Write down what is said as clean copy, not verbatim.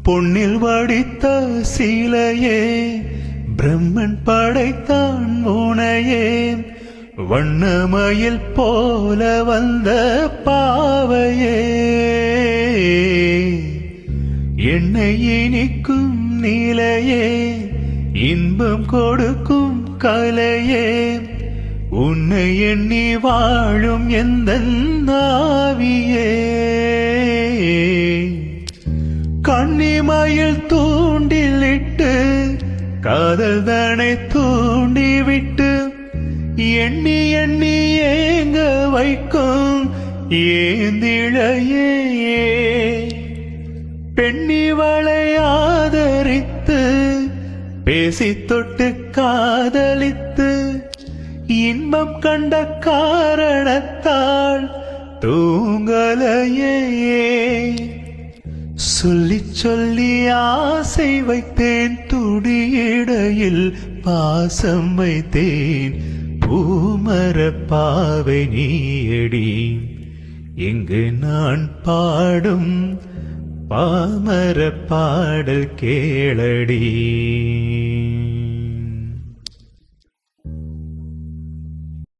பொன்னில் வடித்த சீலையே பிரம்மன் படைத்தான் உனையே வண்ணமயில் போல வந்த பாவையே என்னை இனிக்கும் நிலையே இன்பம் கொடுக்கும் கலையே உன்னை எண்ணி வாழும் எந்தன் நாவியே கன்னிமயில் தூண்டிலிட்டு காதல் தானே தூண்டிவிட்டு எண்ணி எண்ணி ஏங்க வைக்கும் ஏந்திழையே பெண்ணிவளை ஆதரித்து பேசி தொட்டு காதலித்து இன்பம் கண்ட காரணத்தால் தூங்கலையே சொல்லி சொல்லி ஆசை வைத்தேன் துடியிடையில் பாசம் வைத்தேன் பூமர பாவை நீயடி எங்கு நான் பாடும் பாமர பாடல் கேளடி.